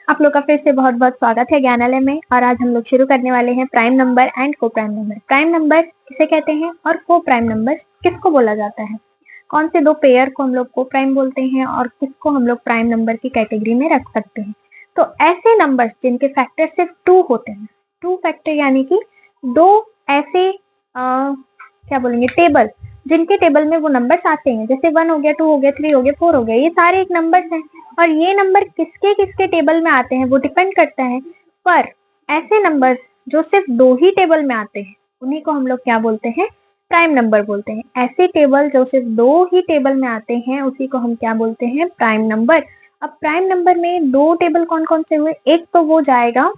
आप लोग का फिर से बहुत बहुत स्वागत है ज्ञानालय में। और आज हम लोग शुरू करने वाले हैं प्राइम नंबर एंड को प्राइम नंबर। प्राइम नंबर किसे कहते हैं और को प्राइम नंबर किसको बोला जाता है, कौन से दो पेयर को हम लोग को प्राइम बोलते हैं और किसको हम लोग प्राइम नंबर की कैटेगरी में रख सकते हैं। तो ऐसे नंबर्स जिनके फैक्टर सिर्फ 2 होते हैं, 2 फैक्टर यानी कि दो ऐसे क्या बोलेंगे टेबल, जिनके टेबल में वो नंबर्स आते हैं, जैसे 1 हो गया, 2 हो गया, 3 हो गया, 4 हो गया, ये सारे एक नंबर्स हैं। और ये नंबर किसके किसके टेबल में आते हैं वो डिपेंड करता है। पर ऐसे नंबर्स जो सिर्फ 2 ही टेबल में आते हैं उन्हीं को हम लोग क्या बोलते हैं, प्राइम नंबर बोलते हैं। ऐसे टेबल जो सिर्फ 2 ही टेबल में आते हैं उसी को हम क्या बोलते हैं, प्राइम नंबर। अब प्राइम नंबर में 2 टेबल कौन कौन से हुए, एक तो वो जाएगा,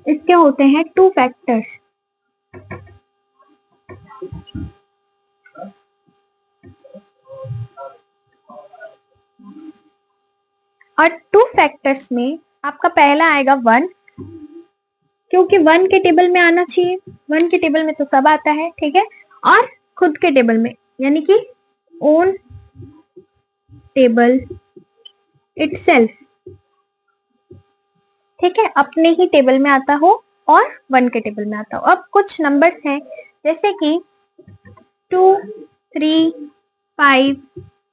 इसके होते हैं 2 फैक्टर्स, और 2 फैक्टर्स में आपका पहला आएगा 1, क्योंकि 1 के टेबल में आना चाहिए, 1 के टेबल में तो सब आता है, ठीक है। और खुद के टेबल में यानी कि ओन टेबल इटसेल्फ, ठीक है, अपने ही टेबल में आता हो और 1 के टेबल में आता हो। अब कुछ नंबर्स हैं जैसे कि 2, 3, 5,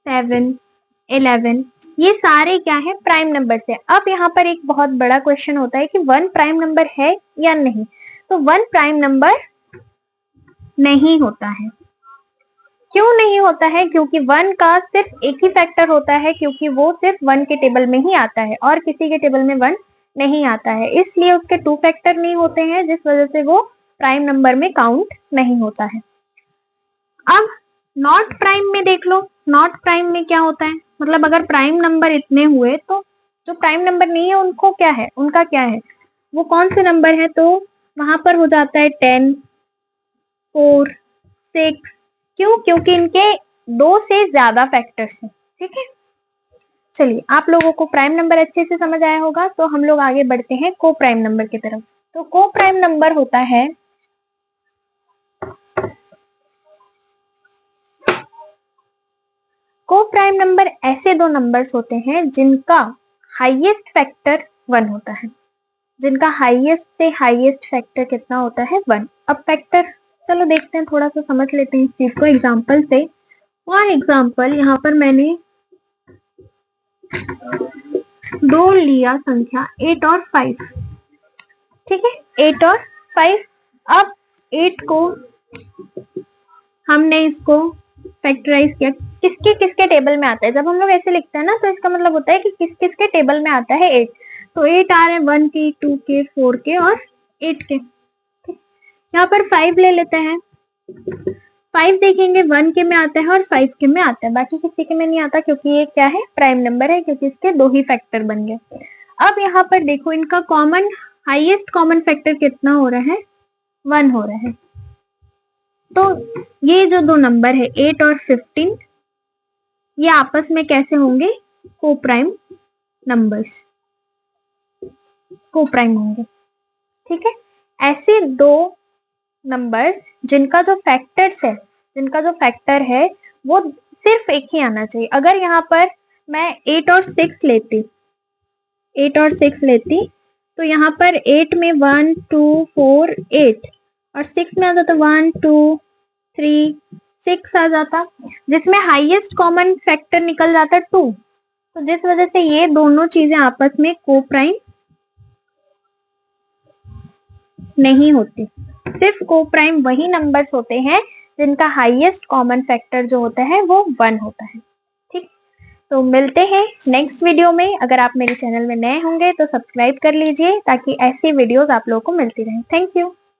7, 11, ये सारे क्या है, प्राइम नंबर है। अब यहाँ पर एक बहुत बड़ा क्वेश्चन होता है कि 1 प्राइम नंबर है या नहीं। तो 1 प्राइम नंबर नहीं होता है। क्यों नहीं होता है, क्योंकि 1 का सिर्फ एक ही फैक्टर होता है, क्योंकि वो सिर्फ 1 के टेबल में ही आता है और किसी के टेबल में 1 नहीं आता है, इसलिए उसके 2 फैक्टर नहीं होते हैं, जिस वजह से वो प्राइम नंबर में काउंट नहीं होता है। अब नॉट प्राइम में देख लो, नॉट प्राइम में क्या होता है, मतलब अगर प्राइम नंबर इतने हुए तो जो प्राइम नंबर नहीं है उनको क्या है, उनका क्या है, वो कौन से नंबर है, तो वहां पर हो जाता है 10, 4, 6। क्यों, क्योंकि इनके 2 से ज्यादा फैक्टर्स हैं, ठीक है। चलिए, आप लोगों को प्राइम नंबर अच्छे से समझ आया होगा, तो हम लोग आगे बढ़ते हैं को प्राइम नंबर की तरफ। तो को प्राइम नंबर होता है को प्राइम नंबर ऐसे 2 नंबर्स होते हैं जिनका हाईएस्ट फैक्टर 1 होता है, जिनका हाईएस्ट से हाईएस्ट फैक्टर कितना होता है, 1। अब फैक्टर चलो देखते हैं, थोड़ा सा समझ लेते हैं इस चीज को एग्जांपल से। फॉर एग्जांपल यहाँ पर मैंने 2 लिया संख्या 8 और 5, ठीक है, 8 और 5। अब 8 को हमने इसको फैक्टराइज किया, किसके किसके टेबल में आता है। जब हम लोग ऐसे लिखते हैं ना तो इसका मतलब होता है कि किस किसके टेबल में आता है 8। तो 8 आ रहे हैं 1 के, 2 के, 4 के और 8 के। यहाँ पर 5 ले लेते हैं, 5 देखेंगे 1 के में आता है और 5 के में आता है, बाकी किसी के में नहीं आता, क्योंकि ये क्या है, प्राइम नंबर है, क्योंकि इसके 2 ही फैक्टर बन गए। अब यहाँ पर देखो, इनका कॉमन हाईएस्ट कॉमन फैक्टर कितना हो रहा है, 1 हो रहा है। तो ये जो 2 नंबर है 8 और 15, ये आपस में कैसे होंगे, को प्राइम नंबर्स, को प्राइम होंगे, ठीक है। ऐसे 2 नंबर्स जिनका जो फैक्टर्स है, जिनका जो फैक्टर है वो सिर्फ एक ही आना चाहिए। अगर यहाँ पर मैं 8 और 6 लेती, 8 और 6 लेती, तो यहाँ पर 8 में 1, 2, 4, 8 और 6 में आ जाता 1, 2, 3, 6 आ जाता, जिसमें हाईएस्ट कॉमन फैक्टर निकल जाता 2। तो जिस वजह से ये दोनों चीजें आपस में को प्राइम नहीं होती। सिर्फ को प्राइम वही नंबर्स होते हैं जिनका हाईएस्ट कॉमन फैक्टर जो होता है वो 1 होता है, ठीक। तो मिलते हैं नेक्स्ट वीडियो में। अगर आप मेरे चैनल में नए होंगे तो सब्सक्राइब कर लीजिए ताकि ऐसी वीडियोस आप लोगों को मिलती रहें। Thank you.